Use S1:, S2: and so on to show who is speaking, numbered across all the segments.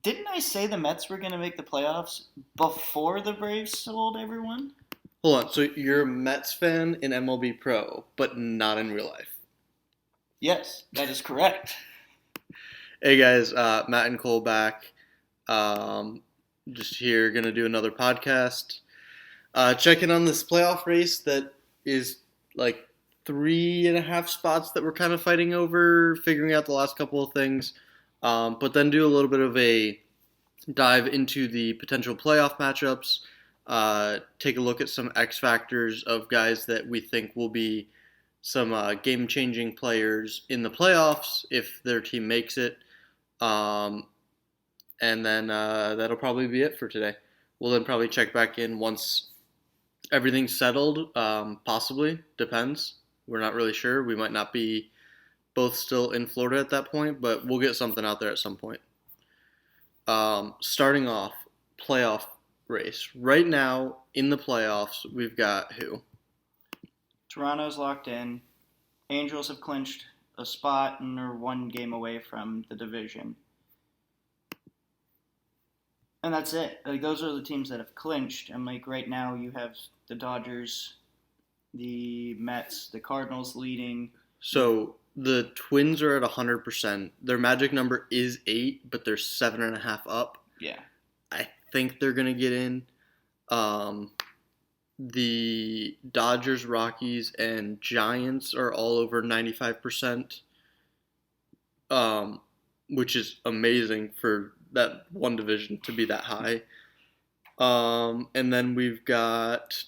S1: Didn't I say the Mets were going to make the playoffs before the Braves sold everyone?
S2: Hold on. So you're a Mets fan in MLB Pro, but not in real life.
S1: Yes, that is correct.
S2: Hey guys, Matt and Cole back. Um, just here, gonna do another podcast. Checking on this playoff race that is like 3.5 spots that we're kind of fighting over, figuring out the last couple of things. But then do a little bit of a dive into the potential playoff matchups. Take a look at some X factors of guys that we think will be some game-changing players in the playoffs if their team makes it. Um, and then that'll probably be it for today. We'll then probably check back in once everything's settled. Possibly, depends. We're not really sure. We might not be both still in Florida at that point, but we'll get something out there at some point. Starting off, playoff race. Right now in the playoffs, we've got who?
S1: Toronto's locked in. Angels have clinched a spot and are one game away from the division. And that's it. Like those are the teams that have clinched. And like right now you have the Dodgers, the Mets, the Cardinals leading.
S2: So the Twins are at 100%. Their magic number is 8, but they're 7.5 up.
S1: Yeah.
S2: I think they're gonna get in. Um, the Dodgers, Rockies, and Giants are all over 95%, which is amazing for that one division to be that high. And then we've got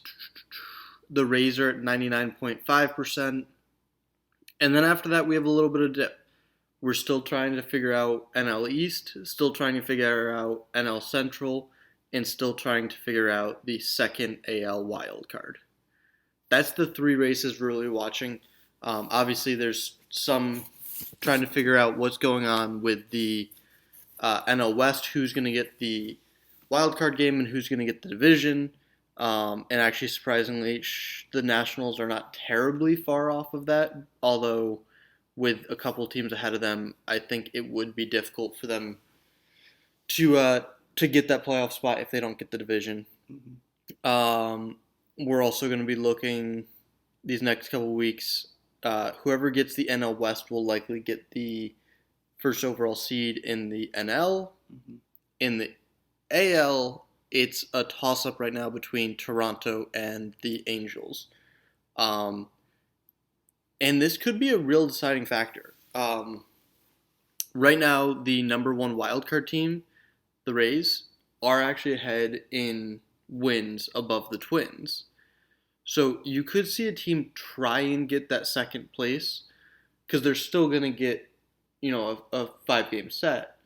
S2: the Rays are at 99.5%. And then after that, we have a little bit of dip. We're still trying to figure out NL East, still trying to figure out NL Central, and still trying to figure out the second AL wild card. That's the three races we're really watching. Obviously, there's some trying to figure out what's going on with the NL West, who's going to get the wild card game and who's going to get the division. And actually, surprisingly, the Nationals are not terribly far off of that. Although, with a couple of teams ahead of them, I think it would be difficult for them to get that playoff spot if they don't get the division.
S1: Mm-hmm.
S2: We're also going to be looking these next couple of weeks. Whoever gets the NL West will likely get the first overall seed in the NL.
S1: Mm-hmm.
S2: In the AL, it's a toss-up right now between Toronto and the Angels. And this could be a real deciding factor. Right now, the number one wildcard team, the Rays, are actually ahead in wins above the Twins. So you could see a team try and get that second place because they're still going to get, a 5-game set,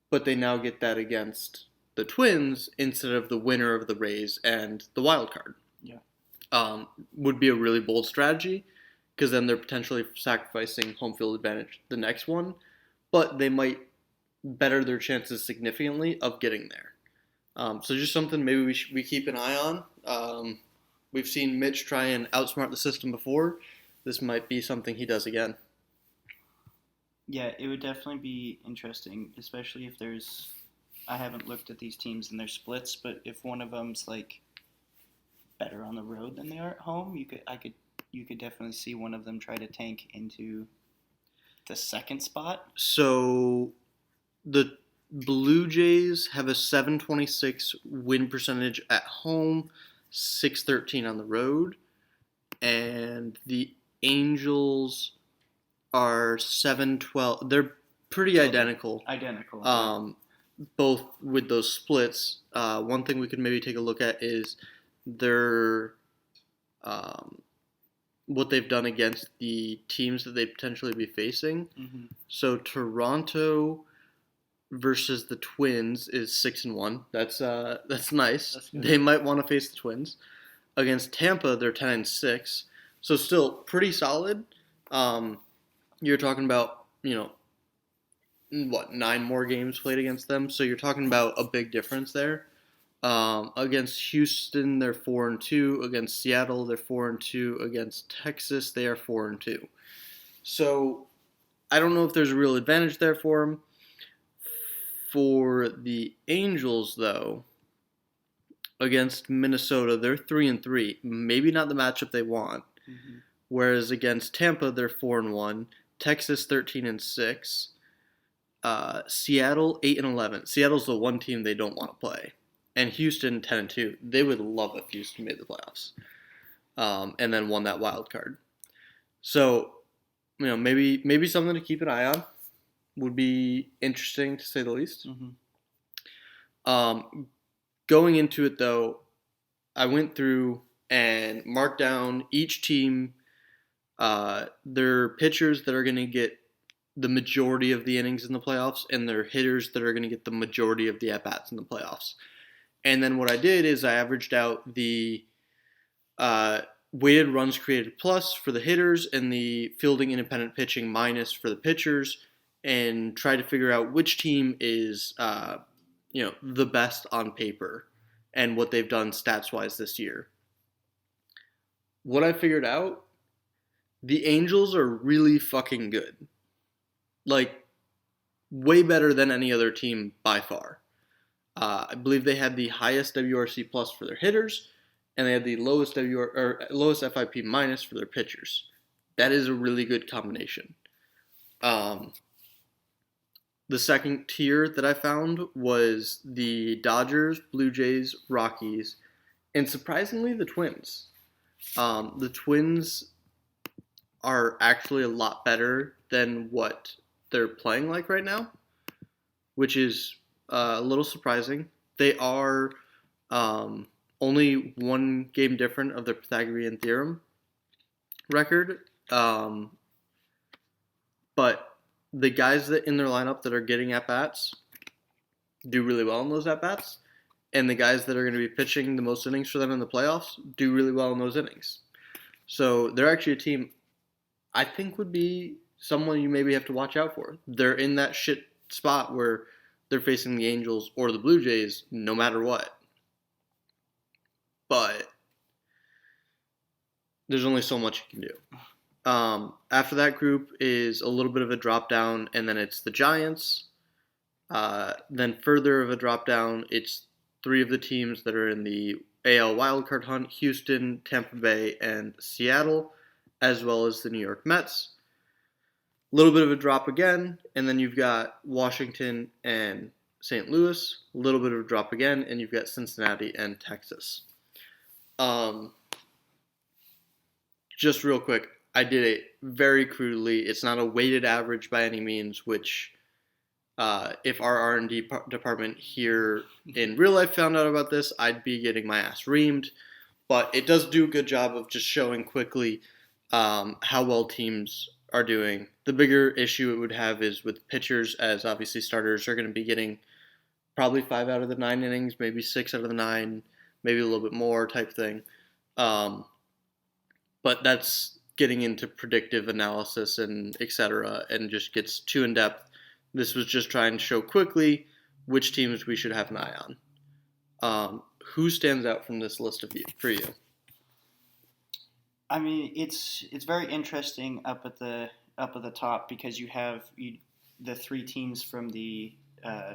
S2: but they now get that against the Twins instead of the winner of the Rays and the wild card.
S1: Yeah.
S2: Would be a really bold strategy because then they're potentially sacrificing home field advantage the next one, but they might better their chances significantly of getting there. So just something maybe we keep an eye on. We've seen Mitch try and outsmart the system before. This might be something he does again.
S1: Yeah, it would definitely be interesting, especially if there's. I haven't looked at these teams and their splits, but if one of them's like better on the road than they are at home, you could definitely see one of them try to tank into the second spot.
S2: So the Blue Jays have a 726 win percentage at home, 613 on the road, and the Angels are 712. They're pretty identical.
S1: Identical.
S2: Both with those splits. One thing we could maybe take a look at is their what they've done against the teams that they potentially be facing.
S1: Mm-hmm.
S2: So Toronto versus the Twins is 6-1. That's nice.
S1: That's good.
S2: They might want to face the Twins. Against Tampa, they're 10-6. So still pretty solid. You're talking about 9 more games played against them. So you're talking about a big difference there. Against Houston, they're 4-2. Against Seattle, they're 4-2. Against Texas, they are 4-2. So I don't know if there's a real advantage there for them. For the Angels, though, against Minnesota, they're 3-3. Maybe not the matchup they want.
S1: Mm-hmm.
S2: Whereas against Tampa, they're 4-1. Texas 13-6. Seattle 8-11. Seattle's the one team they don't want to play, and Houston 10-2. They would love if Houston made the playoffs, and then won that wild card. So, maybe something to keep an eye on. Would be interesting to say the least.
S1: Mm-hmm.
S2: Going into it though, I went through and marked down each team, their pitchers that are going to get the majority of the innings in the playoffs, and their hitters that are going to get the majority of the at-bats in the playoffs. And then what I did is I averaged out the weighted runs created plus for the hitters and the fielding independent pitching minus for the pitchers, and tried to figure out which team is the best on paper and what they've done stats-wise this year. What I figured out, the Angels are really fucking good. Like, way better than any other team by far. I believe they had the highest WRC plus for their hitters, and they had the lowest lowest FIP minus for their pitchers. That is a really good combination. The second tier that I found was the Dodgers, Blue Jays, Rockies, and surprisingly the Twins. The Twins are actually a lot better than what they're playing like right now, which is a little surprising. They are only one game different of their Pythagorean theorem record, but the guys that in their lineup that are getting at-bats do really well in those at-bats, and the guys that are going to be pitching the most innings for them in the playoffs do really well in those innings. So they're actually a team I think would be someone you maybe have to watch out for. They're in that shit spot where they're facing the Angels or the Blue Jays no matter what. But there's only so much you can do. After that group is a little bit of a drop down, and then it's the Giants. Then further of a drop down, it's three of the teams that are in the AL wildcard hunt: Houston, Tampa Bay, and Seattle, as well as the New York Mets. A little bit of a drop again, and then you've got Washington and St. Louis. A little bit of a drop again, and you've got Cincinnati and Texas. Just real quick, I did it very crudely. It's not a weighted average by any means, which if our R&D department here in real life found out about this, I'd be getting my ass reamed. But it does do a good job of just showing quickly how well teams are doing. The bigger issue it would have is with pitchers, as obviously starters are going to be getting probably 5 out of the 9 innings, maybe 6 out of the 9, maybe a little bit more type thing. But that's getting into predictive analysis and etc. and just gets too in depth. This was just trying to show quickly which teams we should have an eye on. Who stands out from this list for you?
S1: I mean, it's very interesting up at the top because you have the three teams from the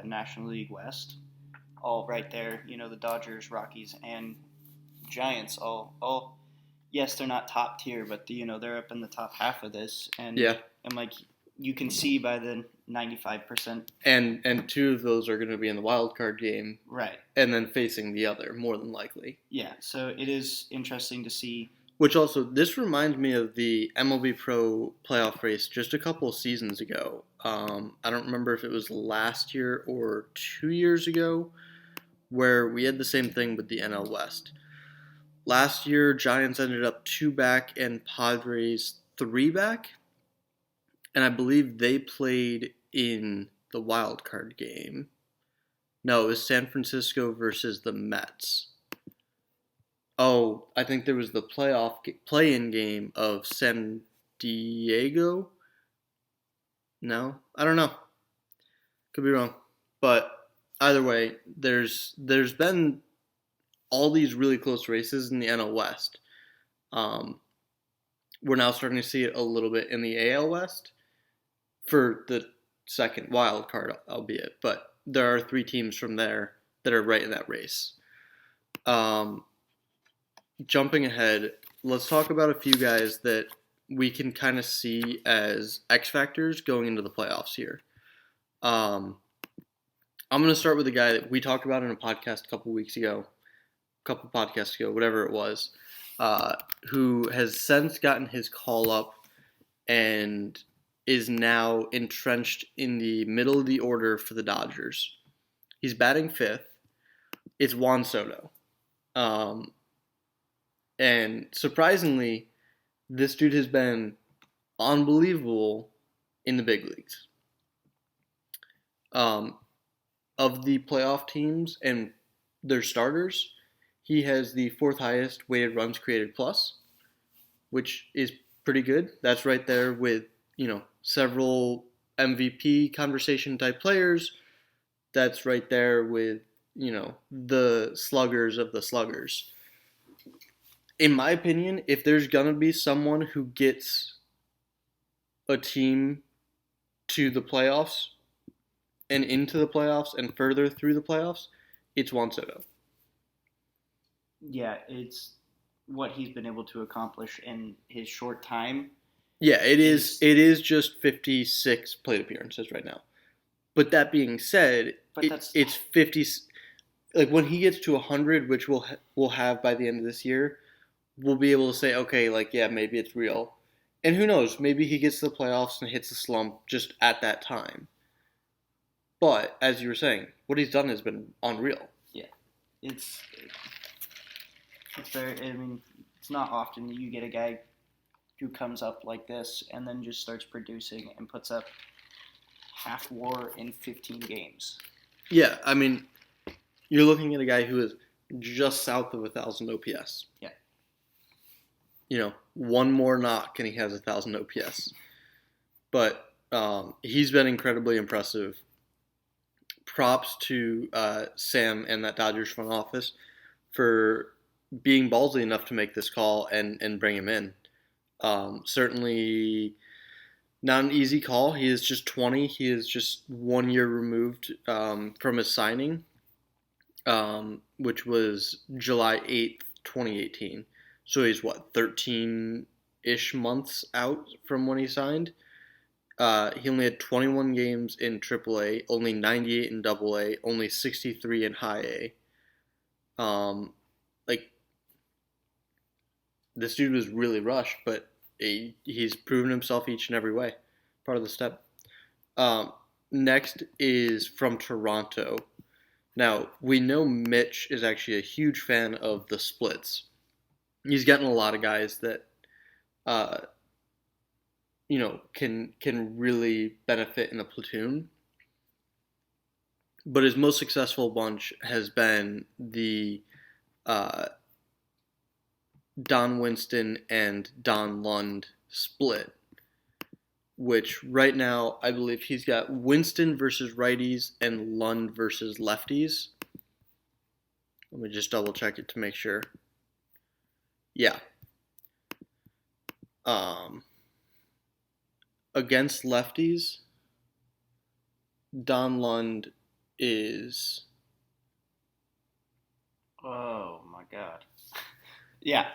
S1: National League West, all right there. The Dodgers, Rockies, and Giants. All yes, they're not top tier, but they're up in the top half of this. And
S2: yeah,
S1: and like you can see by the 95%.
S2: And two of those are going to be in the wild card game,
S1: right?
S2: And then facing the other, more than likely.
S1: Yeah, so it is interesting to see.
S2: Which also, this reminds me of the MLB Pro playoff race just a couple of seasons ago. I don't remember if it was last year or 2 years ago, where we had the same thing with the NL West. Last year, Giants ended up 2 back and Padres 3 back. And I believe they played in the wild card game. No, it was San Francisco versus the Mets. Oh, I think there was the play-in game of San Diego. No, I don't know. Could be wrong. But either way, there's been all these really close races in the NL West. We're now starting to see it a little bit in the AL West for the second wild card, albeit, but there are 3 teams from there that are right in that race. Jumping ahead, let's talk about a few guys that we can kind of see as X factors going into the playoffs here. I'm going to start with a guy that we talked about in a podcast a couple podcasts ago, whatever it was, who has since gotten his call up and is now entrenched in the middle of the order for the Dodgers. He's batting 5th. It's Juan Soto. And surprisingly, this dude has been unbelievable in the big leagues. Of the playoff teams and their starters, he has the 4th highest weighted runs created plus, which is pretty good. That's right there with, several MVP conversation type players. That's right there with, the sluggers of the sluggers. In my opinion, if there's going to be someone who gets a team to the playoffs and into the playoffs and further through the playoffs, it's Juan Soto.
S1: Yeah, it's what he's been able to accomplish in his short time.
S2: Yeah, it is. It is just 56 plate appearances right now. But that being said, it's 50. Like when he gets to 100, which we'll have by the end of this year, we'll be able to say, okay, maybe it's real. And who knows? Maybe he gets to the playoffs and hits a slump just at that time. But as you were saying, what he's done has been unreal.
S1: Yeah, it's very. I mean, it's not often that you get a guy who comes up like this and then just starts producing and puts up half WAR in 15 games.
S2: Yeah, I mean, you're looking at a guy who is just south of 1,000 OPS.
S1: Yeah.
S2: One more knock and he has 1,000 OPS. But he's been incredibly impressive. Props to Sam and that Dodgers front office for being ballsy enough to make this call and bring him in. Certainly not an easy call. He is just 20. He is just 1 year removed from his signing, which was July 8th, 2018. So he's 13-ish months out from when he signed. He only had 21 games in AAA, only 98 in AA, only 63 in High A. This dude was really rushed, but he's proven himself each and every way. Part of the step. Next is from Toronto. Now, we know Mitch is actually a huge fan of the splits. He's getting a lot of guys that, can really benefit in a platoon. But his most successful bunch has been the Don Winston and Don Lund split, which right now I believe he's got Winston versus righties and Lund versus lefties. Let me just double check it to make sure. Yeah. Against lefties, Don Lund is...
S1: Oh my God. Yeah.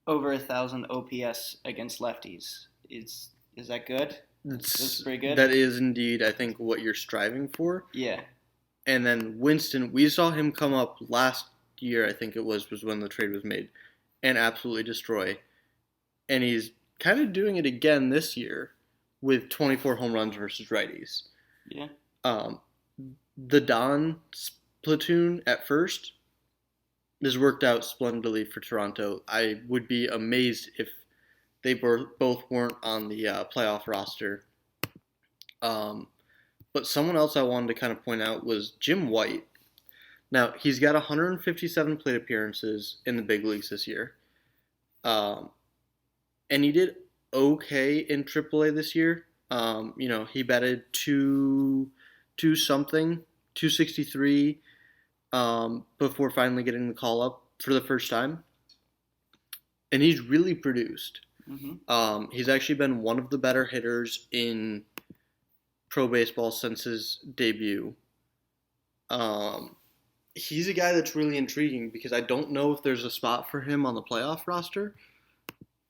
S1: Over 1,000 OPS against lefties. Is that good? That's pretty good.
S2: That is indeed, I think, what you're striving for.
S1: Yeah.
S2: And then Winston, we saw him come up last year, I think it was when the trade was made, and absolutely destroy. And he's kind of doing it again this year with 24 home runs versus righties.
S1: Yeah.
S2: The Don platoon at first has worked out splendidly for Toronto. I would be amazed if they both weren't on the playoff roster. But someone else I wanted to kind of point out was Jim White. Now, he's got 157 plate appearances in the big leagues this year. And he did okay in AAA this year. He batted 263 before finally getting the call up for the first time. And he's really produced. He's actually been one of the better hitters in pro baseball since his debut. He's a guy that's really intriguing because I don't know if there's a spot for him on the playoff roster,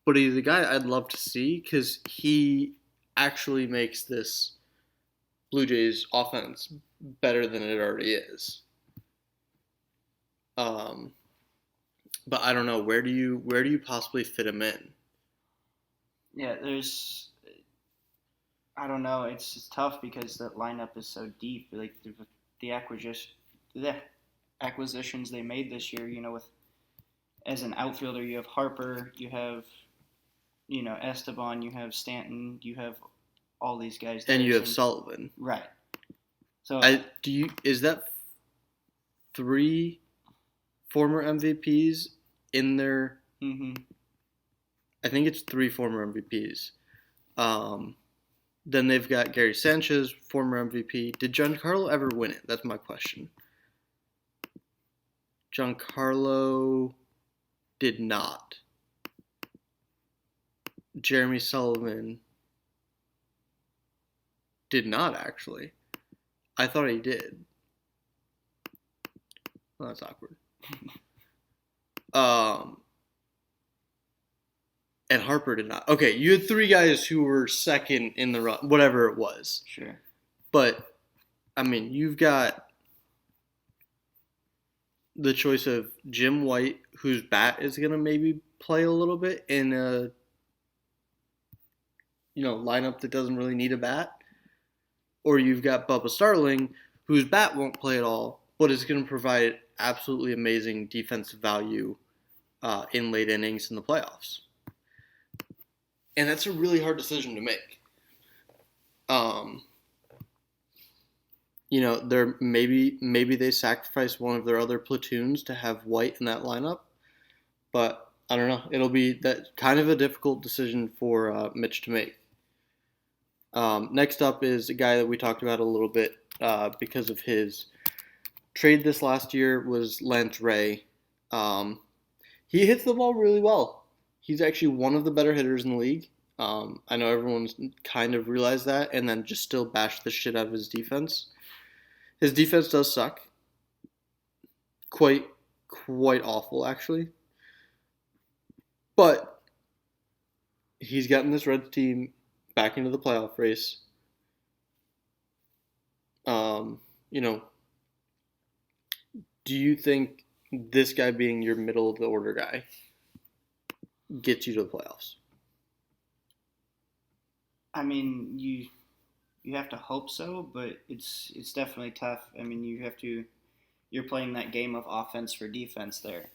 S2: but he's a guy I'd love to see because he actually makes this Blue Jays offense better than it already is. But I don't know, where do you possibly fit him in?
S1: Yeah, I don't know. It's tough because the lineup is so deep. Like the acquisitions they made this year. With as an outfielder, you have Harper, you have Esteban, you have Stanton, you have all these guys.
S2: And you have Sullivan.
S1: Right. So
S2: is that 3 former MVPs in there? I think it's 3 former MVPs. Then they've got Gary Sanchez, former MVP. Did Giancarlo ever win it? That's my question. Giancarlo did not. Jeremy Sullivan did not, actually. I thought he did. Well, that's awkward. And Harper did not. Okay, you had 3 guys who were second in the run, whatever it was.
S1: Sure.
S2: But, I mean, you've got the choice of Jim White, whose bat is going to maybe play a little bit in a lineup that doesn't really need a bat. Or you've got Bubba Starling, whose bat won't play at all, but is going to provide absolutely amazing defensive value in late innings in the playoffs. And that's a really hard decision to make. They're maybe they sacrifice one of their other platoons to have White in that lineup, but I don't know. It'll be that kind of a difficult decision for Mitch to make. Next up is a guy that we talked about a little bit because of his trade this last year was Lance Ray. He hits the ball really well. He's actually one of the better hitters in the league. I know everyone's kind of realized that and then just still bash the shit out of his defense. His defense does suck. Quite awful, actually. But he's gotten this Reds team back into the playoff race. Do you think this guy being your middle of the order guy gets you to the playoffs?
S1: I mean, you have to hope so, but it's definitely tough. I mean, you're playing that game of offense for defense there.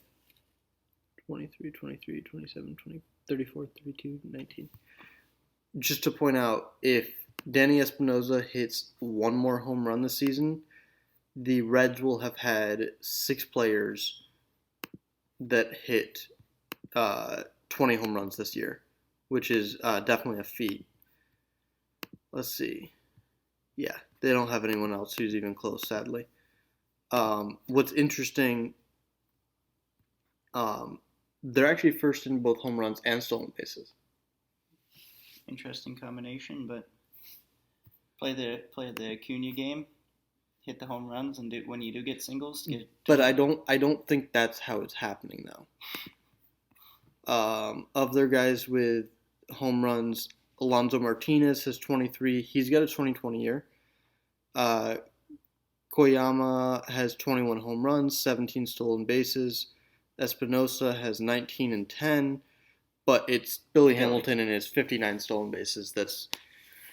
S2: 23, 23, 27, 20, 34, 32, 19. Just to point out, if Danny Espinosa hits one more home run this season, the Reds will have had 6 players that hit 20 home runs this year, which is definitely a feat. Let's see. Yeah, they don't have anyone else who's even close, sadly. What's interesting, they're actually first in both home runs and stolen bases.
S1: Interesting combination, but play the Acuna game, hit the home runs, and when you do get singles.
S2: But I don't think that's how it's happening though. Of their guys with home runs, Alonso Martinez has 23. He's got a 2020 year. Koyama has 21 home runs, 17 stolen bases. Espinosa has 19 and 10. But it's Billy Hamilton and his 59 stolen bases that's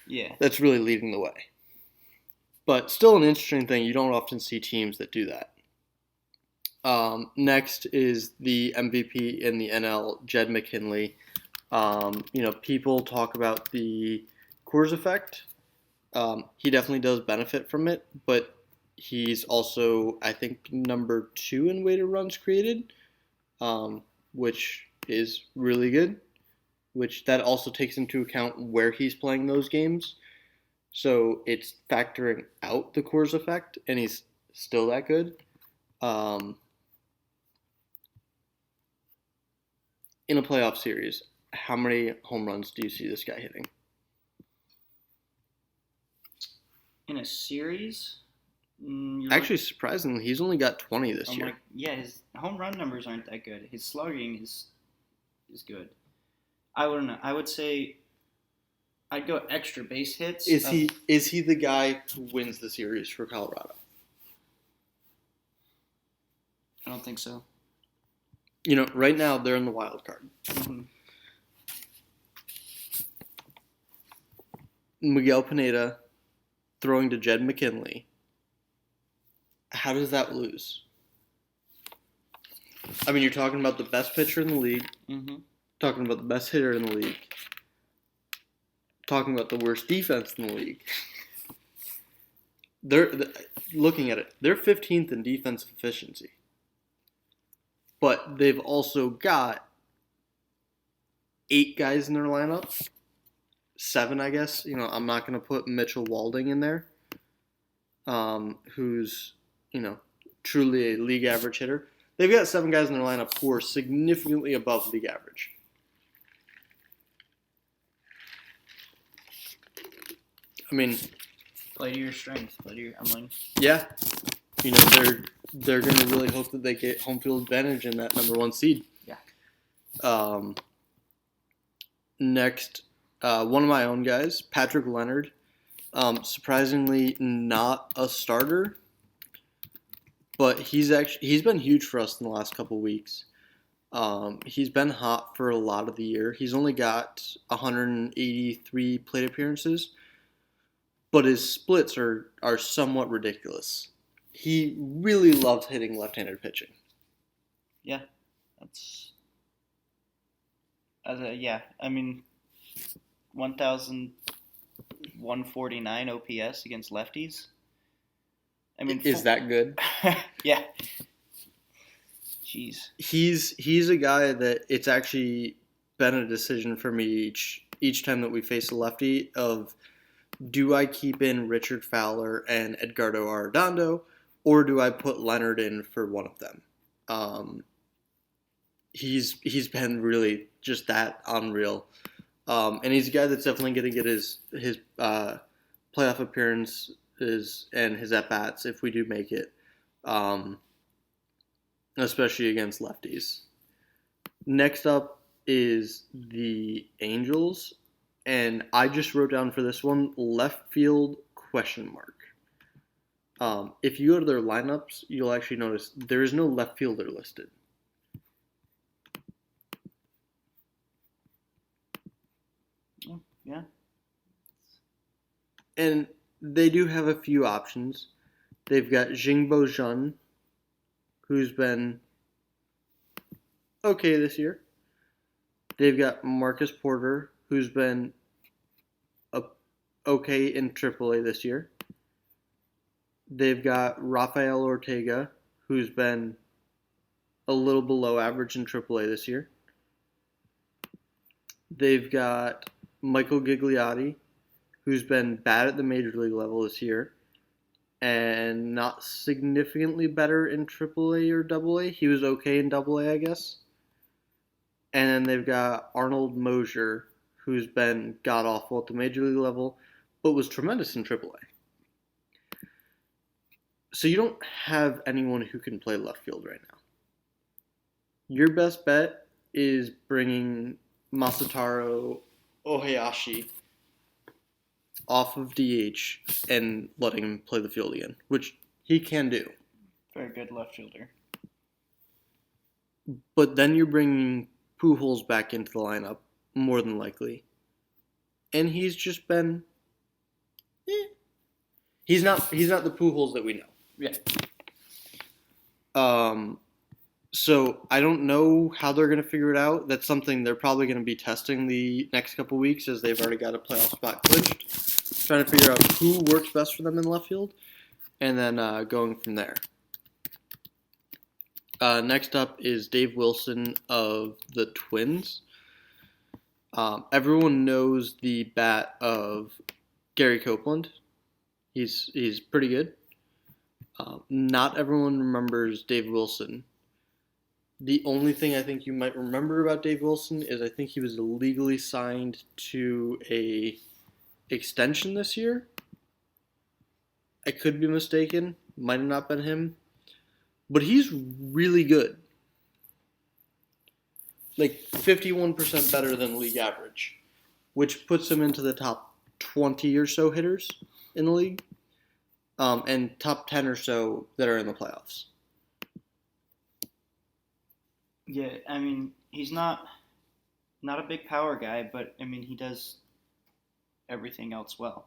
S2: really leading the way. But still an interesting thing. You don't often see teams that do that. Next is the MVP in the NL, Jed McKinley. People talk about the Coors effect. He definitely does benefit from it, but he's also, I think, number 2 in weighted runs created, which is really good, which that also takes into account where he's playing those games. So it's factoring out the Coors effect, and he's still that good. In a playoff series, how many home runs do you see this guy hitting?
S1: In a series,
S2: Actually, surprisingly, he's only got 20 this year.
S1: Yeah, his home run numbers aren't that good. His slugging is good. I wouldn't know. I would say I'd go extra base hits.
S2: Is he the guy who wins the series for Colorado?
S1: I don't think so.
S2: Right now they're in the wild card.
S1: Mm-hmm.
S2: Miguel Pineda throwing to Jed McKinley. How does that lose? I mean, you're talking about the best pitcher in the league.
S1: Mm-hmm.
S2: Talking about the best hitter in the league. Talking about the worst defense in the league. Looking at it, they're 15th in defensive efficiency. But they've also got 8 guys in their lineup. 7, I guess. I'm not going to put Mitchell Walding in there, who's, truly a league average hitter. They've got 7 guys in their lineup who are significantly above league average. I mean,
S1: play to your strength.
S2: Yeah, they're going to really hope that they get home field advantage in that number 1 seed.
S1: Yeah.
S2: Next, one of my own guys, Patrick Leonard. Surprisingly, not a starter, but he's been huge for us in the last couple weeks. He's been hot for a lot of the year. He's only got 183 plate appearances, but his splits are somewhat ridiculous. He really loves hitting left-handed pitching.
S1: Yeah, that's. Yeah, I mean, 1,149 OPS against lefties. I mean,
S2: is that good?
S1: Yeah. Jeez.
S2: He's a guy that it's actually been a decision for me each time that we face a lefty of, do I keep in Richard Fowler and Edgardo Arredondo, or do I put Leonard in for one of them? He's been really just that unreal, and he's a guy that's definitely going to get his playoff appearances and his at bats if we do make it, especially against lefties. Next up is the Angels, and I just wrote down for this one left field ? If you go to their lineups, you'll actually notice there is no left fielder listed.
S1: Yeah.
S2: And they do have a few options. They've got Jingbo Jun, who's been okay this year. They've got Marcus Porter, who's been okay in AAA this year. They've got Rafael Ortega, who's been a little below average in AAA this year. They've got Michael Gigliotti, who's been bad at the major league level this year and not significantly better in AAA or AA. He was okay in AA, I guess. And then they've got Arnold Mosier, who's been god-awful at the major league level, but was tremendous in AAA. So you don't have anyone who can play left field right now. Your best bet is bringing Masataro Ohayashi off of DH and letting him play the field again, which he can do.
S1: Very good left fielder.
S2: But then you're bringing Pujols back into the lineup, more than likely. And he's just been... He's not the Pujols that we know.
S1: Yeah.
S2: So I don't know how they're going to figure it out. That's something they're probably going to be testing the next couple weeks, as they've already got a playoff spot clinched. Trying to figure out who works best for them in left field, and then going from there. Next up is Dave Wilson of the Twins. Everyone knows the bat of Gary Copeland. He's pretty good. Not everyone remembers Dave Wilson. The only thing I think you might remember about Dave Wilson is I think he was illegally signed to a extension this year. I could be mistaken. Might have not been him. But he's really good. Like 51% better than league average, which puts him into the top 20 or so hitters in the league, and top 10 or so that are in the playoffs.
S1: Yeah, I mean, he's not a big power guy, but I mean, he does everything else well.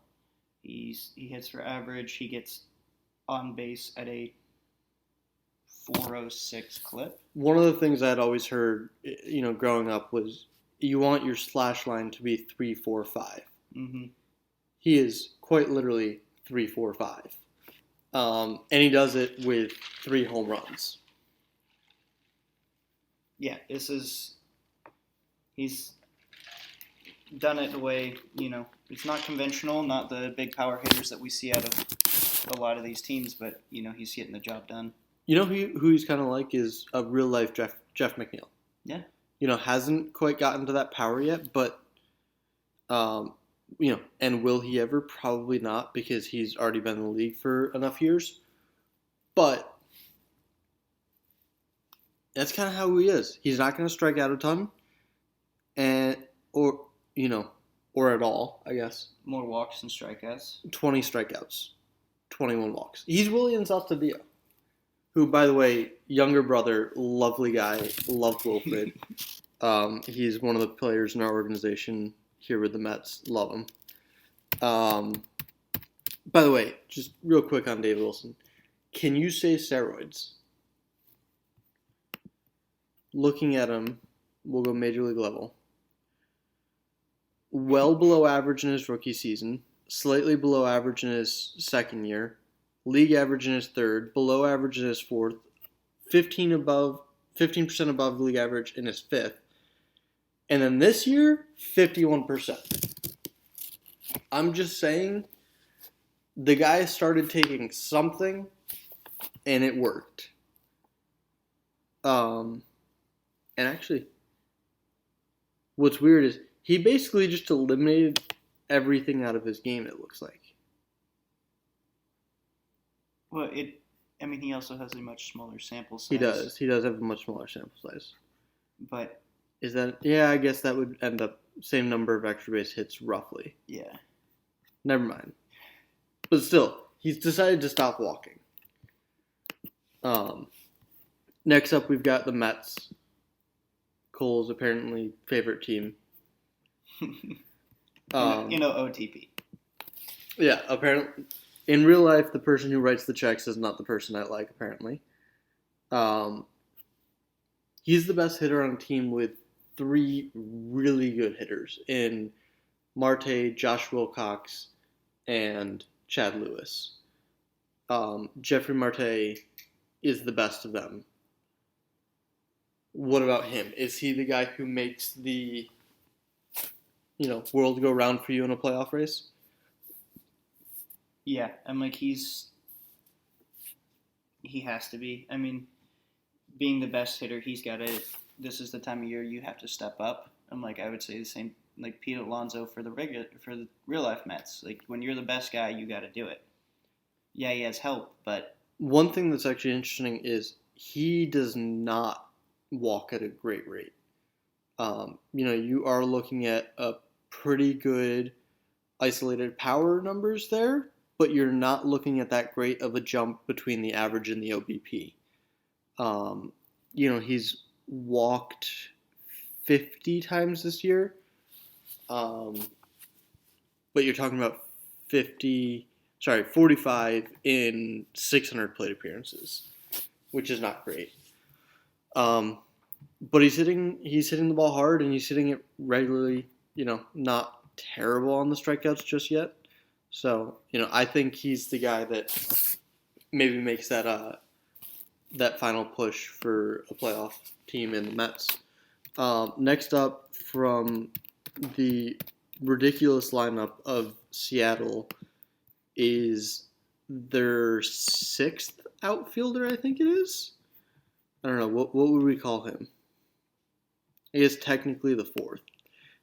S1: He hits for average. He gets on base at a 406 clip.
S2: One of the things I'd always heard, growing up was you want your slash line to be 3-4-5.
S1: Mm-hmm.
S2: He is quite literally 3-4-5. And he does it with 3 home runs.
S1: Yeah, he's done it the way, it's not conventional, not the big power hitters that we see out of a lot of these teams, but, he's getting the job done.
S2: You know who he's kind of like is a real life Jeff McNeil.
S1: Yeah.
S2: Hasn't quite gotten to that power yet, but, and will he ever? Probably not, because he's already been in the league for enough years. But that's kind of how he is. He's not going to strike out a ton, or at all, I guess.
S1: More walks than strikeouts.
S2: 20 strikeouts, 21 walks. He's Williams Astudillo, who, by the way, younger brother, lovely guy, loved Wilfred. He's one of the players in our organization here with the Mets. Love him. By the way, just real quick on Dave Wilson. Can you say steroids? Looking at him, we'll go major league level. Well below average in his rookie season, slightly below average in his second year, league average in his third, below average in his fourth, 15% above league average in his fifth, and then this year, 51%. I'm just saying, the guy started taking something, and it worked. And actually, what's weird is he basically just eliminated everything out of his game, it looks like.
S1: Well, he also has a much smaller sample size.
S2: He does. He does have a much smaller sample size.
S1: But
S2: is that? Yeah, I guess that would end up same number of extra base hits roughly.
S1: Yeah.
S2: Never mind. But still, he's decided to stop walking. Next up, we've got the Mets. Cole's apparently favorite team.
S1: OTP.
S2: Yeah, apparently. In real life, the person who writes the checks is not the person I like, apparently. He's the best hitter on a team with 3 really good hitters in Marte, Josh Wilcox, and Chad Lewis. Jeffrey Marte is the best of them. What about him? Is he the guy who makes the world go round for you in a playoff race?
S1: Yeah, I'm like he has to be. I mean, being the best hitter, he's got to. This is the time of year you have to step up. I'm like I would say the same like Pete Alonso for the real life Mets. Like when you're the best guy, you got to do it. Yeah, he has help, but
S2: one thing that's actually interesting is he does not walk at a great rate. You are looking at a pretty good isolated power numbers there, but you're not looking at that great of a jump between the average and the OBP. He's walked 50 times this year, but you're talking about 45 in 600 plate appearances, which is not great. But he's hitting the ball hard, and he's hitting it regularly. Not terrible on the strikeouts just yet. So I think he's the guy that maybe makes that final push for a playoff team in the Mets. Next up, from the ridiculous lineup of Seattle, is their 6th outfielder, I think it is. I don't know, what would we call him? I guess technically the fourth.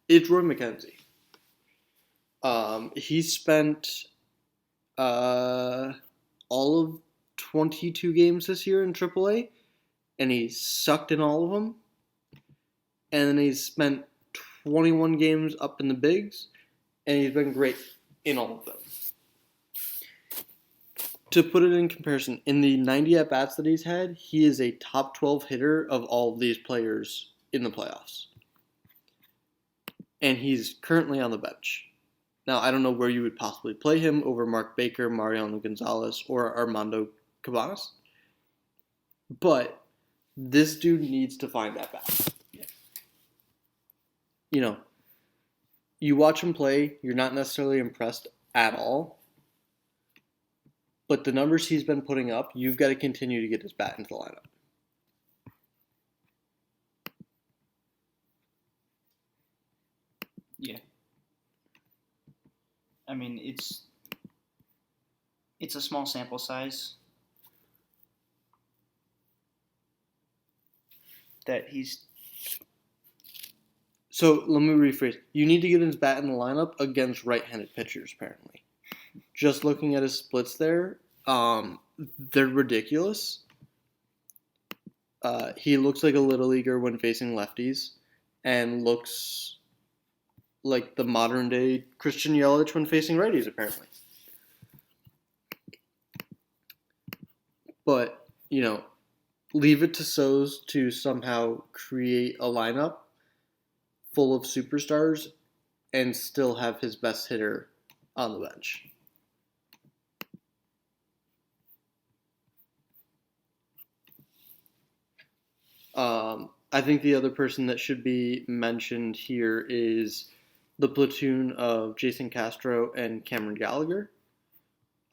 S2: It's Roy McKenzie. He spent all of 22 games this year in AAA, and he sucked in all of them. And then he's spent 21 games up in the bigs, and he's been great in all of them. To put it in comparison, in the 90 at-bats that he's had, he is a top 12 hitter of all of these players in the playoffs. And he's currently on the bench. Now, I don't know where you would possibly play him over Mark Baker, Mariano Gonzalez, or Armando Cabanas. But this dude needs to find that bat.
S1: Yeah.
S2: You know, you watch him play, you're not necessarily impressed at all. But the numbers he's been putting up, you've got to continue to get his bat into the lineup.
S1: Yeah. I mean, it's a small sample size that he's.
S2: So let me rephrase. You need to get his bat in the lineup against right-handed pitchers, apparently. Just looking at his splits there, they're ridiculous. He looks like a little leaguer when facing lefties, and looks like the modern-day Christian Yelich when facing righties, apparently. But, you know, leave it to Soz to somehow create a lineup full of superstars and still have his best hitter on the bench. I think the other person that should be mentioned here is the platoon of Jason Castro and Cameron Gallagher.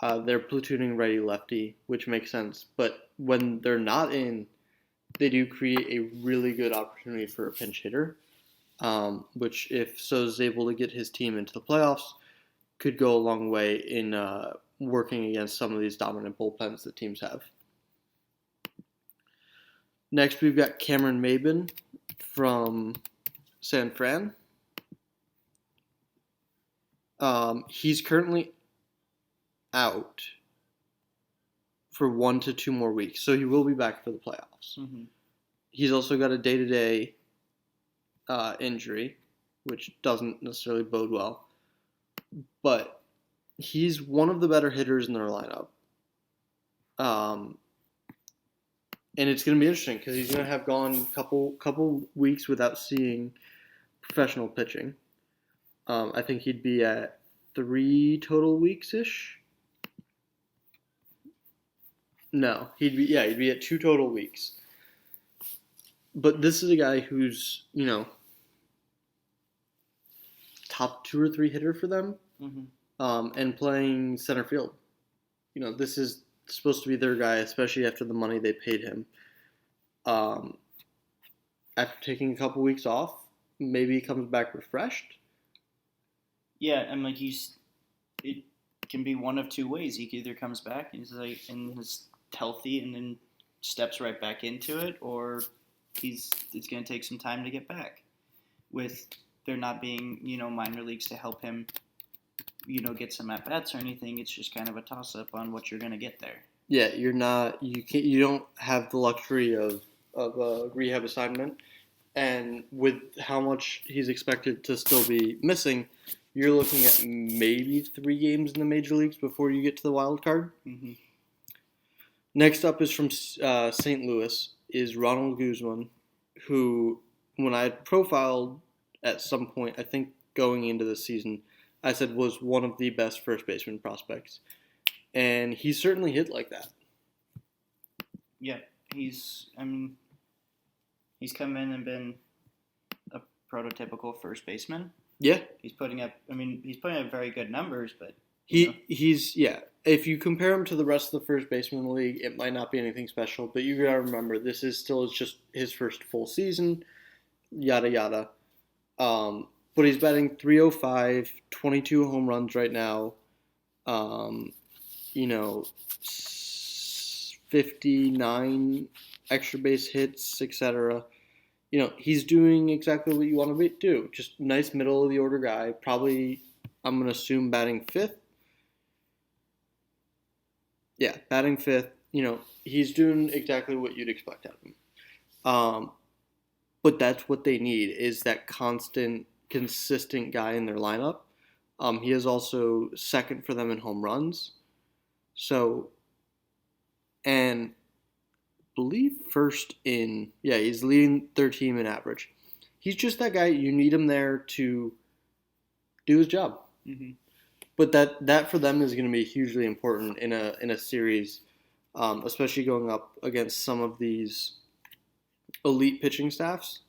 S2: They're platooning righty-lefty, which makes sense. But when they're not in, they do create a really good opportunity for a pinch hitter, which, if Soz is able to get his team into the playoffs, could go a long way in working against some of these dominant bullpens that teams have. Next, we've got Cameron Maybin from San Fran. He's currently out for 1 to 2 more weeks, so he will be back for the playoffs.
S1: Mm-hmm.
S2: He's also got a day-to-day injury, which doesn't necessarily bode well. But he's one of the better hitters in their lineup. And it's going to be interesting because he's going to have gone a couple weeks without seeing professional pitching. I think he'd be at 3 total weeks-ish. No, he'd be at 2 total weeks. But this is a guy who's, you know, top 2 or 3 hitter for them, and playing center field. You know, this is supposed to be their guy, especially after the money they paid him. After taking a couple weeks off, maybe he comes back refreshed.
S1: Yeah, and like it can be one of 2 ways. He either comes back and he's healthy and then steps right back into it, or it's going to take some time to get back. With there not being, you know, minor leagues to help him, you know, get some at bats or anything, it's just kind of a toss up on what you're going to get there.
S2: Yeah, you don't have the luxury of a rehab assignment, and with how much he's expected to still be missing, you're looking at maybe 3 games in the major leagues before you get to the wild card.
S1: Mm-hmm.
S2: Next up is from St. Louis, is Ronald Guzman, who, when I had profiled at some point, I think going into the season, I said was one of the best first baseman prospects. And he certainly hit like that.
S1: Yeah, he's come in and been a prototypical first baseman.
S2: Yeah.
S1: He's putting up very good numbers, but
S2: he's if you compare him to the rest of the first baseman in the league, it might not be anything special, but you gotta remember this is still just his first full season, yada yada. But he's batting .305, 22 home runs right now. 59 extra base hits, etc. He's doing exactly what you want to do. Just nice middle of the order guy. Probably, I'm going to assume batting fifth. Yeah, batting fifth. He's doing exactly what you'd expect out of him. But that's what they need is that constant, consistent guy in their lineup. He is also second for them in home runs. So, and believe first he's leading their team in average. He's just that guy. You need him there to do his job.
S1: Mm-hmm.
S2: But that for them is going to be hugely important in a series, especially going up against some of these elite pitching staffs.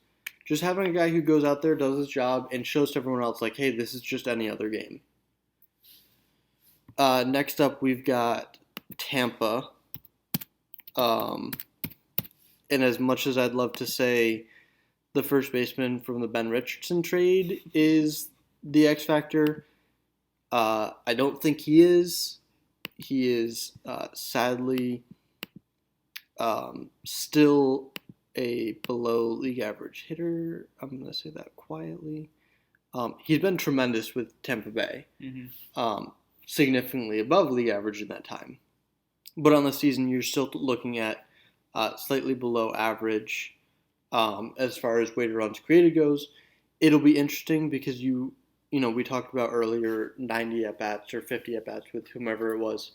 S2: Just having a guy who goes out there, does his job, and shows to everyone else, like, hey, this is just any other game. Next up, we've got Tampa. And as much as I'd love to say the first baseman from the Ben Richardson trade is the X factor, I don't think he is. He is sadly still a below league average hitter. I'm going to say that quietly. He's been tremendous with Tampa Bay, significantly above league average in that time. But on the season, you're still looking at slightly below average as far as weighted runs created goes. It'll be interesting because we talked about earlier 90 at-bats or 50 at-bats with whomever it was.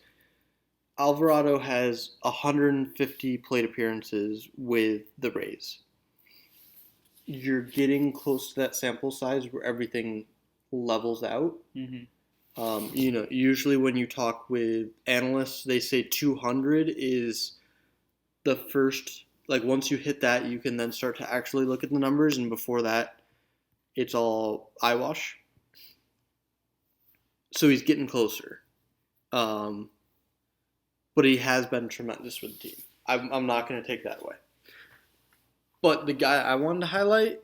S2: Alvarado has 150 plate appearances with the Rays. You're getting close to that sample size where everything levels out.
S1: Mm-hmm.
S2: Usually when you talk with analysts, they say 200 is the first, like once you hit that, you can then start to actually look at the numbers, and before that, it's all eyewash. So he's getting closer. But he has been tremendous with the team. I'm not going to take that away. But the guy I wanted to highlight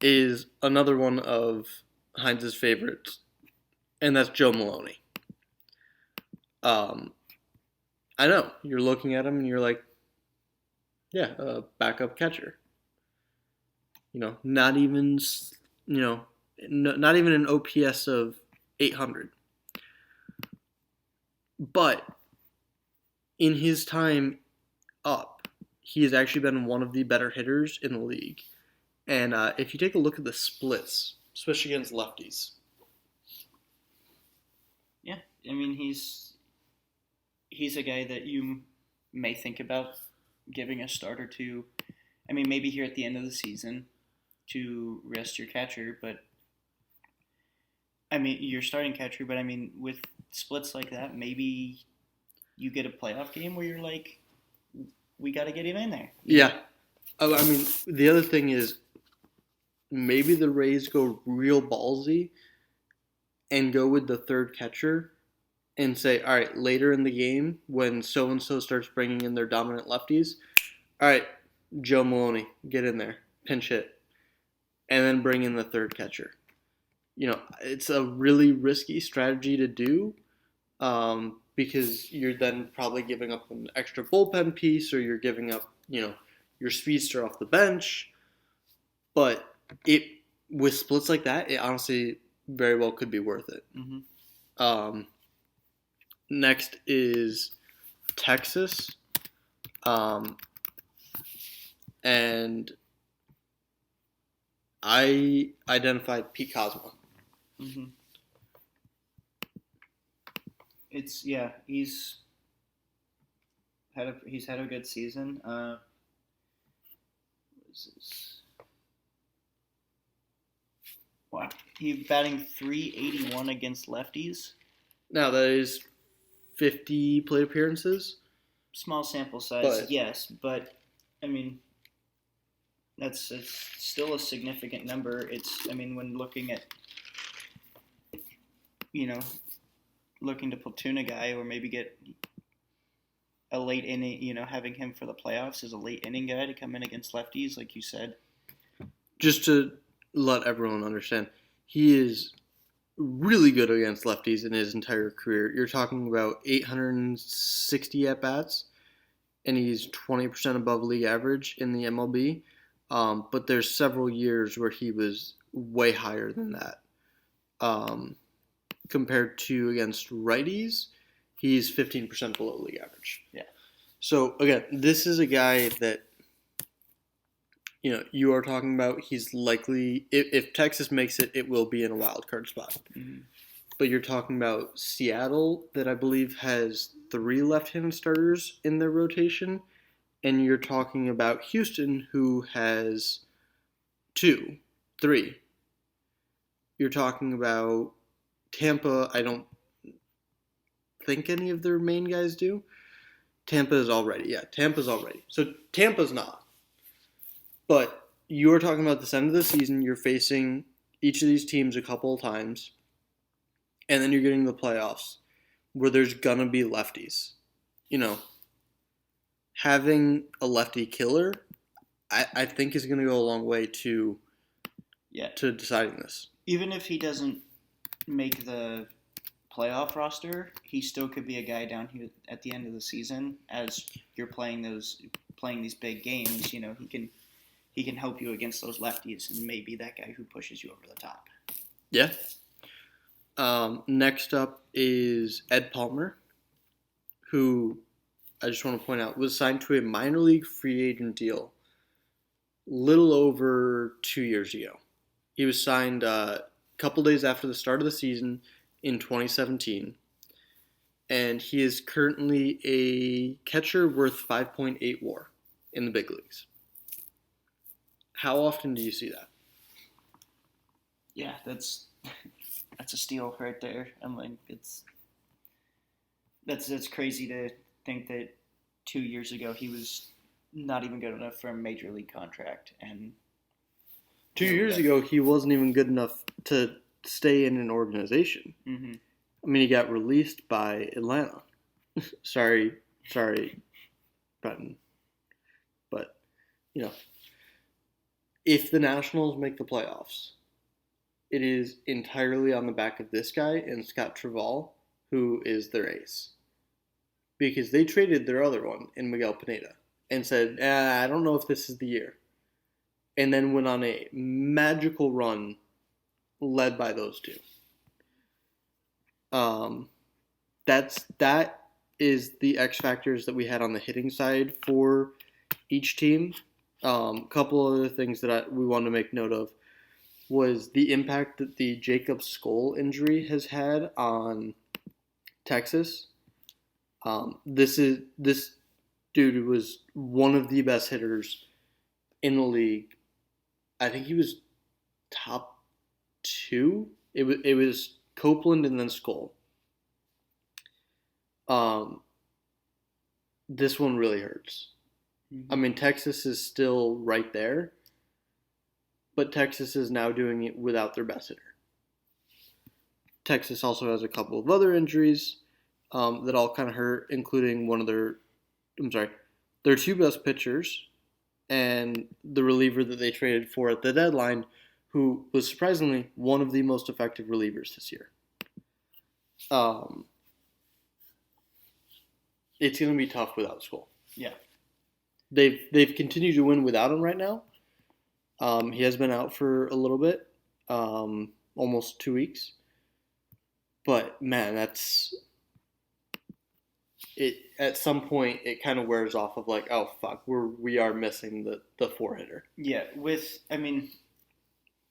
S2: is another one of Heinz's favorites, and that's Joe Maloney. I know, you're looking at him and you're like, yeah, a backup catcher. Not even an OPS of 800. But in his time up, he has actually been one of the better hitters in the league. And if you take a look at the splits, especially against lefties.
S1: Yeah, I mean, he's a guy that you may think about giving a start or two. I mean, maybe here at the end of the season to rest your catcher, but I mean, your starting catcher, but I mean, with splits like that, maybe you get a playoff game where you're like, we got to get him in there.
S2: Yeah. I mean, the other thing is maybe the Rays go real ballsy and go with the third catcher and say, all right, later in the game when so-and-so starts bringing in their dominant lefties, all right, Joe Maloney, get in there, pinch hit, and then bring in the third catcher. It's a really risky strategy to do because you're then probably giving up an extra bullpen piece or you're giving up, your speedster off the bench. But with splits like that, it honestly very well could be worth it.
S1: Mm-hmm.
S2: Next is Texas. And I identified Pete Kozma.
S1: Mm-hmm. He's had a good season. What is this? Wow, he's batting .381 against lefties.
S2: Now that is 50 plate appearances.
S1: Small sample size, yes, but I mean, it's still a significant number. When looking at, looking to platoon a guy or maybe get a late inning, having him for the playoffs as a late inning guy to come in against lefties, like you said.
S2: Just to let everyone understand, he is really good against lefties in his entire career. You're talking about 860 at-bats, and he's 20% above league average in the MLB. But there's several years where he was way higher than that. Compared to against righties, he's 15% below league average.
S1: Yeah.
S2: So again, this is a guy that you are talking about. He's likely, if Texas makes it, it will be in a wild card spot.
S1: Mm-hmm.
S2: But you're talking about Seattle, that I believe has 3 left-handed starters in their rotation, and you're talking about Houston, who has 2, 3. You're talking about Tampa. I don't think any of their main guys do. Tampa's already. So Tampa's not. But you're talking about this end of the season. You're facing each of these teams a couple of times. And then you're getting the playoffs where there's going to be lefties. Having a lefty killer, I think is going to go a long way to deciding this.
S1: Even if he doesn't make the playoff roster, he still could be a guy down here at the end of the season as you're playing these big games. He can help you against those lefties and maybe that guy who pushes you over the top.
S2: Yeah. Next up is Ed Palmer, who I just want to point out was signed to a minor league free agent deal little over 2 years ago. He was signed a couple days after the start of the season in 2017, and he is currently a catcher worth 5.8 WAR in the big leagues. How often do you see that?
S1: Yeah, that's a steal right there. I'm like, that's crazy to think that 2 years ago he was not even good enough for a major league contract, and
S2: 2 years ago he wasn't even good enough to stay in an organization.
S1: Mm-hmm.
S2: I mean, he got released by Atlanta. sorry, Button. But if the Nationals make the playoffs, it is entirely on the back of this guy and Scott Treval, who is their ace. Because they traded their other one in Miguel Pineda and said, I don't know if this is the year. And then went on a magical run led by those two. That is the X factors that we had on the hitting side for each team. Couple other things that we want to make note of was the impact that the Jacob Skoll injury has had on Texas. This dude was one of the best hitters in the league. I think he was top 2. It was Copeland and then Skoll. This one really hurts. Mm-hmm. I mean, Texas is still right there, but Texas is now doing it without their best hitter. Texas also has a couple of other injuries that all kind of hurt, including their 2 best pitchers and the reliever that they traded for at the deadline, who was surprisingly one of the most effective relievers this year. It's going to be tough without Skoll.
S1: Yeah.
S2: They've continued to win without him right now. He has been out for a little bit, almost 2 weeks. But man, that's it. At some point, it kind of wears off of like, oh fuck, we are missing the 4-hitter.
S1: Yeah,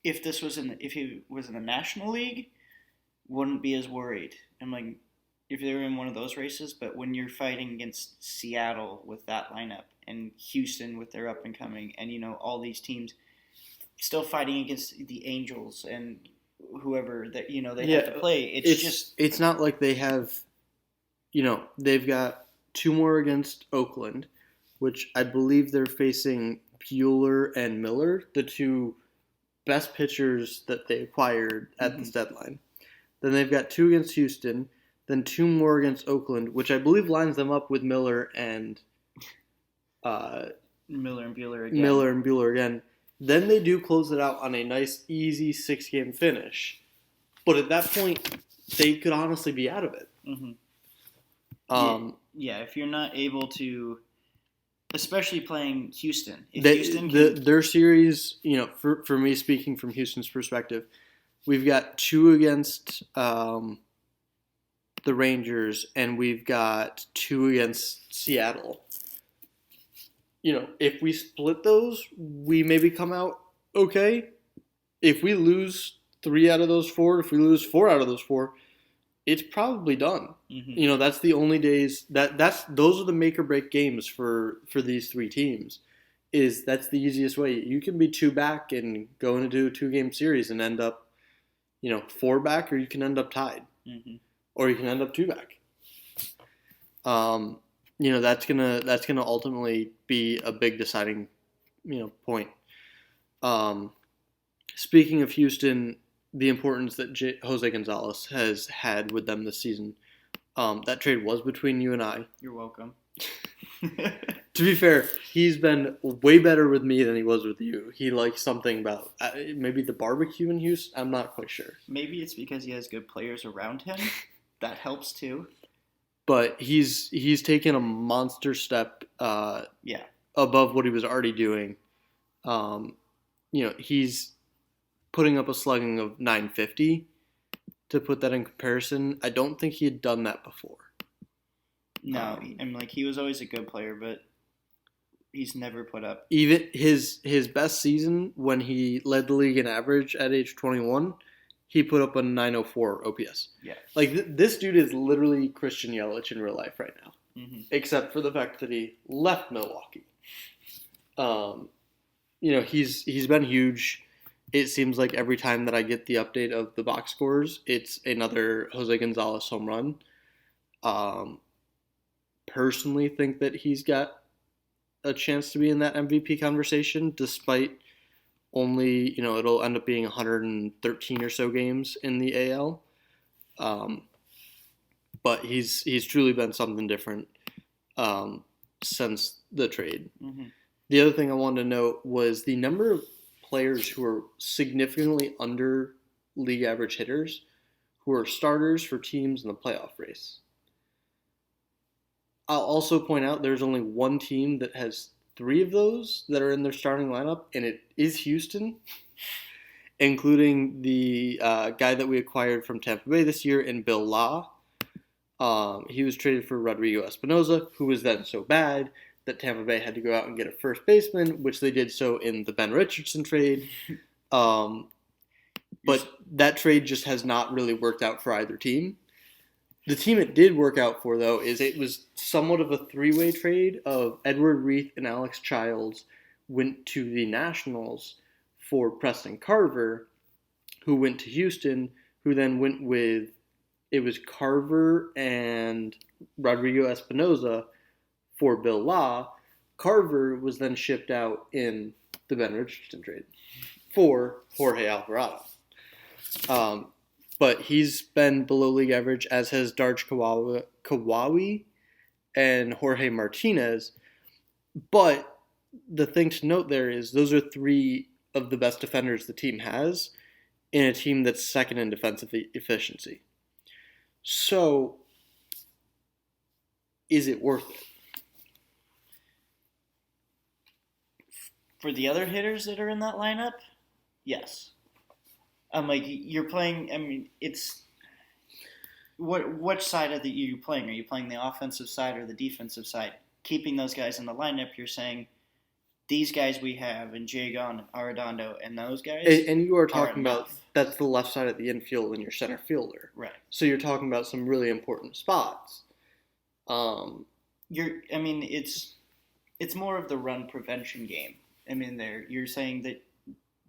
S1: if he was in the National League, wouldn't be as worried. I'm like, if they were in one of those races, but when you're fighting against Seattle with that lineup and Houston with their up and coming, and all these teams still fighting against the Angels and whoever that they have to play,
S2: it's not like they have, they've got 2 more against Oakland, which I believe they're facing Buehler and Miller, the 2 best pitchers that they acquired at this deadline. Then they've got 2 against Houston, then 2 more against Oakland, which I believe lines them up with Miller and Buehler again. Then they do close it out on a nice, easy 6-game finish. But at that point, they could honestly be out of it.
S1: Mm-hmm. If you're not able to especially playing Houston. If
S2: They,
S1: Houston can,
S2: their series, for me speaking from Houston's perspective, we've got 2 against the Rangers, and we've got 2 against Seattle. If we split those, we maybe come out okay. If we lose 3 out of those 4, if we lose 4 out of those 4, it's probably done.
S1: mm-hmm.
S2: That's the only days those are the make or break games for these 3 teams. That's the easiest way. You can be 2 back and go into a 2-game series and end up, 4 back, or you can end up tied,
S1: Mm-hmm.
S2: or you can end up 2 back. That's gonna ultimately be a big deciding, point. Speaking of Houston, the importance that Jose Gonzalez has had with them this season. That trade was between you and I.
S1: You're welcome.
S2: To be fair, he's been way better with me than he was with you. He likes something about maybe the barbecue in Houston. I'm not quite sure.
S1: Maybe it's because he has good players around him. That helps too.
S2: But he's taken a monster step above what he was already doing. He's putting up a slugging of 950. To put that in comparison, I don't think he had done that before.
S1: No, he was always a good player, but he's never put up.
S2: Even his best season when he led the league in average at age 21, he put up a 904 OPS.
S1: Yeah.
S2: This dude is literally Christian Yelich in real life right now,
S1: mm-hmm.
S2: except for the fact that he left Milwaukee. He's been huge. It seems like every time that I get the update of the box scores, it's another Jose Gonzalez home run. Personally think that he's got a chance to be in that MVP conversation, despite only, it'll end up being 113 or so games in the AL. But he's truly been something different since the trade.
S1: Mm-hmm.
S2: The other thing I wanted to note was the number of players who are significantly under league average hitters who are starters for teams in the playoff race. I'll also point out there's only one team that has 3 of those that are in their starting lineup, and it is Houston, including the guy that we acquired from Tampa Bay this year in Bill Law. He was traded for Rodrigo Espinoza, who was then so bad that Tampa Bay had to go out and get a first baseman, which they did so in the Ben Richardson trade. But that trade just has not really worked out for either team. The team it did work out for, though, is it was somewhat of a 3-way trade of Edward Reith and Alex Childs went to the Nationals for Preston Carver, who went to Houston, who then went with, it was Carver and Rodrigo Espinoza for Bill Law. Carver was then shipped out in the Ben Richardson trade for Jorge Alvarado. But he's been below league average, as has Darj Kawawi and Jorge Martinez. But the thing to note there is those are 3 of the best defenders the team has in a team that's second in defensive efficiency. So, is it worth it?
S1: For the other hitters that are in that lineup, yes. You're playing. It's which side are you playing? Are you playing the offensive side or the defensive side? Keeping those guys in the lineup, you're saying these guys we have, and Jagon, Arredondo, and those guys.
S2: And you are talking about that's the left side of the infield and your center fielder,
S1: right?
S2: So you're talking about some really important spots.
S1: It's more of the run prevention game. You're saying that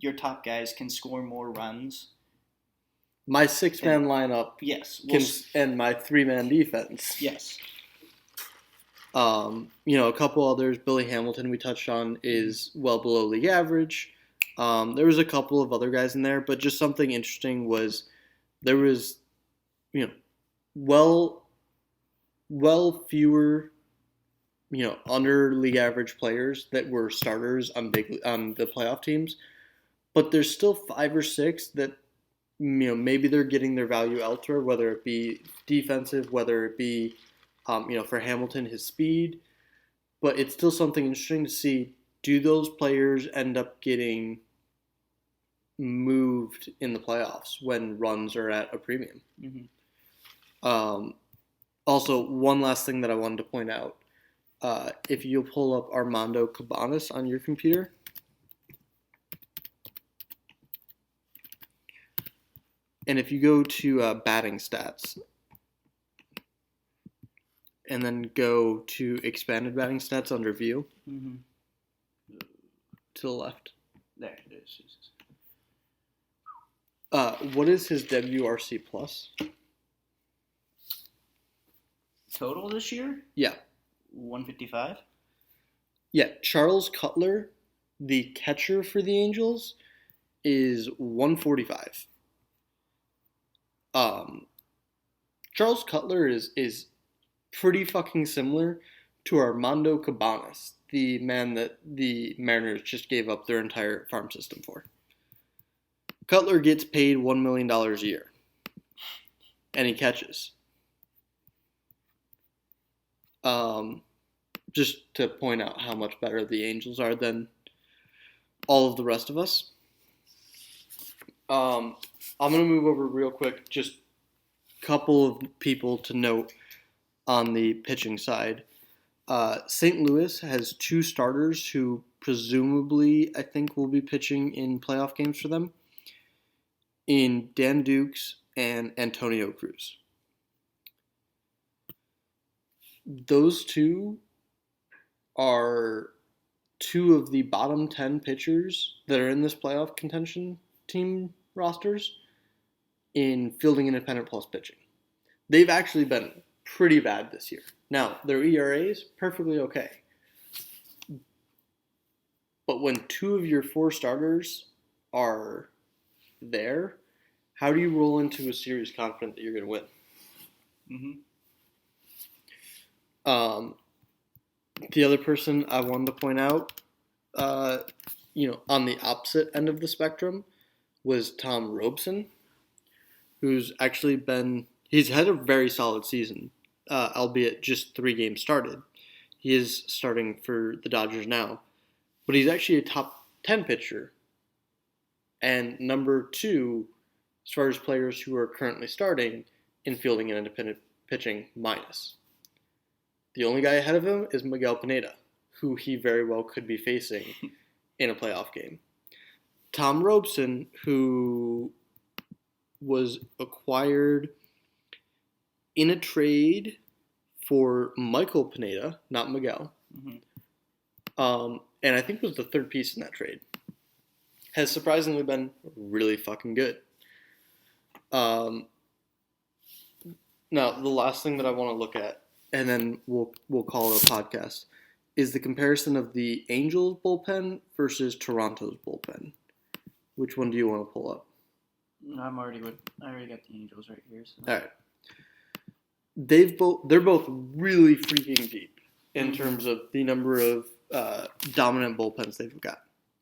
S1: your top guys can score more runs.
S2: My 6-man lineup,
S1: yes,
S2: and my 3-man defense.
S1: Yes.
S2: A couple others. Billy Hamilton, we touched on, is well below league average. There was a couple of other guys in there, but just something interesting was there was, well fewer, under league average players that were starters on the playoff teams. But there's still 5 or 6 that, maybe they're getting their value elsewhere, whether it be defensive, whether it be, for Hamilton, his speed. But it's still something interesting to see. Do those players end up getting moved in the playoffs when runs are at a premium?
S1: Mm-hmm.
S2: Also, one last thing that I wanted to point out. If you pull up Armando Cabanas on your computer, and if you go to batting stats, and then go to expanded batting stats under view,
S1: Mm-hmm.
S2: to the left.
S1: There it is. Jesus.
S2: What is his WRC plus?
S1: Total this year?
S2: Yeah.
S1: 155?
S2: Yeah, Charles Cutler, the catcher for the Angels, is 145. Charles Cutler is pretty fucking similar to Armando Cabanas, the man that the Mariners just gave up their entire farm system for. Cutler gets paid $1 million a year, and he catches. Just to point out how much better the Angels are than all of the rest of us. I'm going to move over real quick, just a couple of people to note on the pitching side. St. Louis has 2 starters who presumably, I think, will be pitching in playoff games for them, in Dan Dukes and Antonio Cruz. Those 2 are 2 of the bottom 10 pitchers that are in this playoff contention team rosters in fielding independent plus pitching. They've actually been pretty bad this year. Now, their ERAs, perfectly okay. But when 2 of your 4 starters are there, how do you roll into a series confident that you're going to win?
S1: Mm-hmm.
S2: The other person I wanted to point out, on the opposite end of the spectrum, was Tom Robeson, who's actually he's had a very solid season, albeit just 3 games started. He is starting for the Dodgers now, but he's actually a top 10 pitcher and number 2 as far as players who are currently starting in fielding and independent pitching minus. The only guy ahead of him is Miguel Pineda, who he very well could be facing in a playoff game. Tom Robeson, who was acquired in a trade for Michael Pineda, not Miguel, and I think was the 3rd piece in that trade, has surprisingly been really fucking good. Now, the last thing that I want to look at, and then we'll call it a podcast, is the comparison of the Angels bullpen versus Toronto's bullpen. Which one do you want to pull up?
S1: I already got the Angels right here. So.
S2: All right. They're both really freaking deep in terms of the number of dominant bullpens they've got,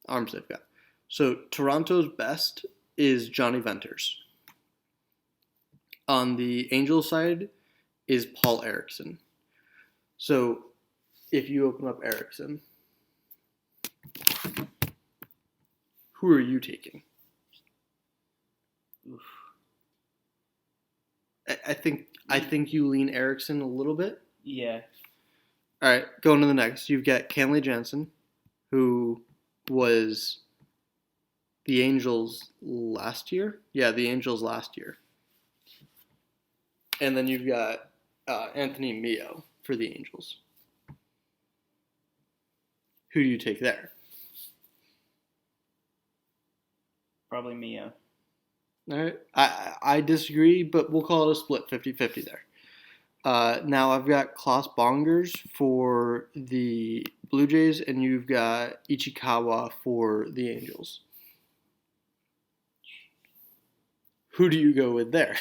S2: arms they've got. So Toronto's best is Johnny Venters. On the Angels side is Paul Erickson. So if you open up Erickson, who are you taking?
S1: Oof.
S2: I think you lean Erickson a little bit.
S1: Yeah.
S2: All right, going to the next. You've got Kenley Jansen, who was the Angels last year. Yeah, the Angels last year. And then you've got Anthony Mio for the Angels. Who do you take there?
S1: Probably Mio.
S2: All right. I disagree, but we'll call it a split 50-50 there. Now I've got Klaus Bongers for the Blue Jays, and you've got Ichikawa for the Angels. Who do you go with there?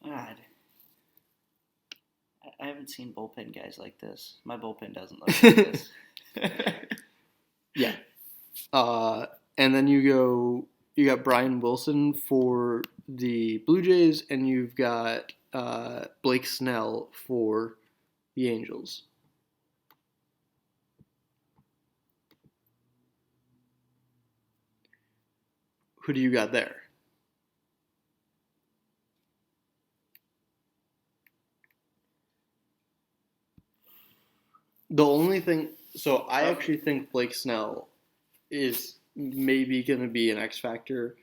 S1: God. I haven't seen bullpen guys like this. My bullpen doesn't look like this.
S2: Yeah. And then you got Brian Wilson for the Blue Jays, and you've got Blake Snell for the Angels. Who do you got there? The only thing, so I actually think Blake Snell is maybe going to be an X factor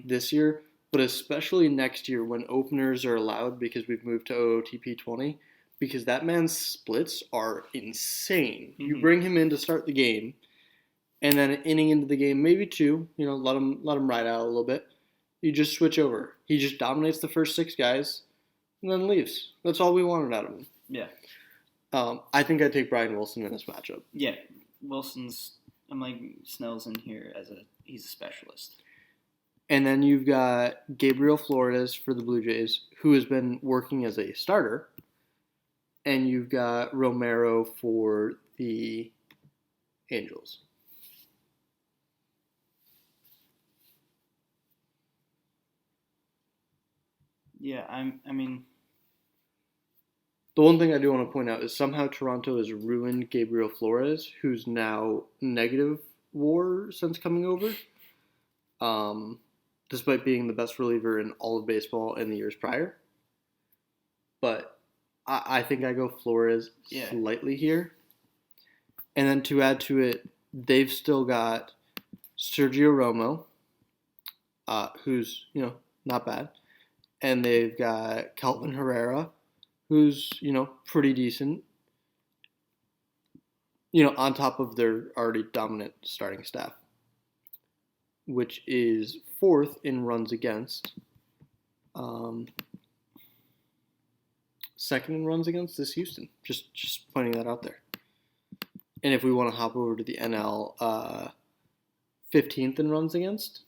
S2: this year, but especially next year when openers are allowed because we've moved to OOTP 20, because that man's splits are insane. You bring him in to start the game, and then an inning into the game, maybe two, let him ride out a little bit. You just switch over. He just dominates the first 6 guys and then leaves. That's all we wanted out of him.
S1: Yeah.
S2: I think I'd take Brian Wilson in this matchup.
S1: Yeah, I'm like Snell's in here he's a specialist.
S2: And then you've got Gabriel Flores for the Blue Jays, who has been working as a starter. And you've got Romero for the Angels.
S1: Yeah, I mean...
S2: The one thing I do want to point out is somehow Toronto has ruined Gabriel Flores, who's now negative WAR since coming over, despite being the best reliever in all of baseball in the years prior. But I think I go Flores slightly here. And then to add to it, they've still got Sergio Romo, who's, not bad. And they've got Kelvin Herrera, who's, pretty decent, on top of their already dominant starting staff, which is 4th in runs against, 2nd in runs against is Houston. Just pointing that out there. And if we want to hop over to the NL, 15th in runs against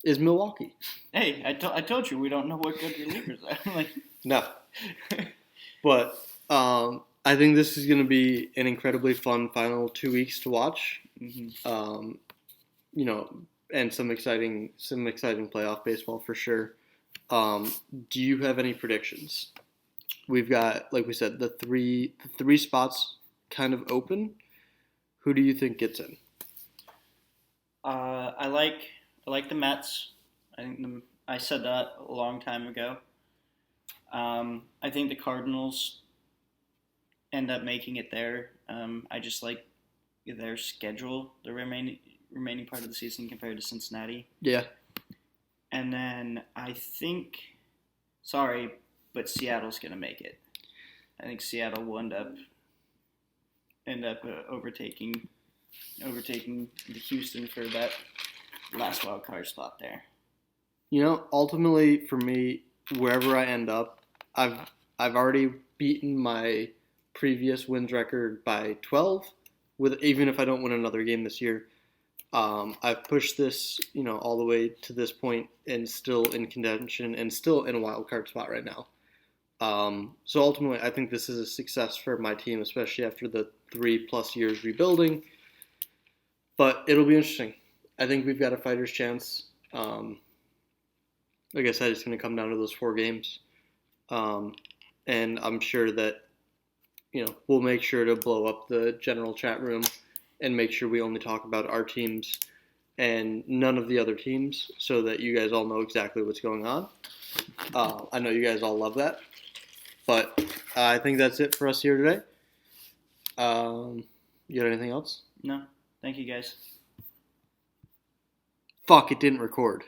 S2: is Milwaukee.
S1: Hey, I told you we don't know what good relievers are.
S2: No. But I think this is going to be an incredibly fun final 2 weeks to watch. And some exciting playoff baseball for sure. Do you have any predictions? We've got, like we said, the three spots kind of open. Who do you think gets in?
S1: I like the Mets. I said that a long time ago. I think the Cardinals end up making it there. I just like their schedule, the remaining part of the season compared to Cincinnati.
S2: Yeah.
S1: And then I think, but Seattle's going to make it. I think Seattle will end up overtaking the Houston for that last wild card spot there.
S2: Ultimately for me, wherever I end up, I've already beaten my previous wins record by 12. Even if I don't win another game this year, I've pushed this, all the way to this point and still in contention and still in a wild card spot right now. So ultimately, I think this is a success for my team, especially after the 3+ years rebuilding. But it'll be interesting. I think we've got a fighter's chance. Like I said, it's going to come down to those 4 games. And I'm sure that, we'll make sure to blow up the general chat room and make sure we only talk about our teams and none of the other teams so that you guys all know exactly what's going on. I know you guys all love that. But I think that's it for us here today. You got anything else?
S1: No. Thank you, guys.
S2: Fuck, it didn't record.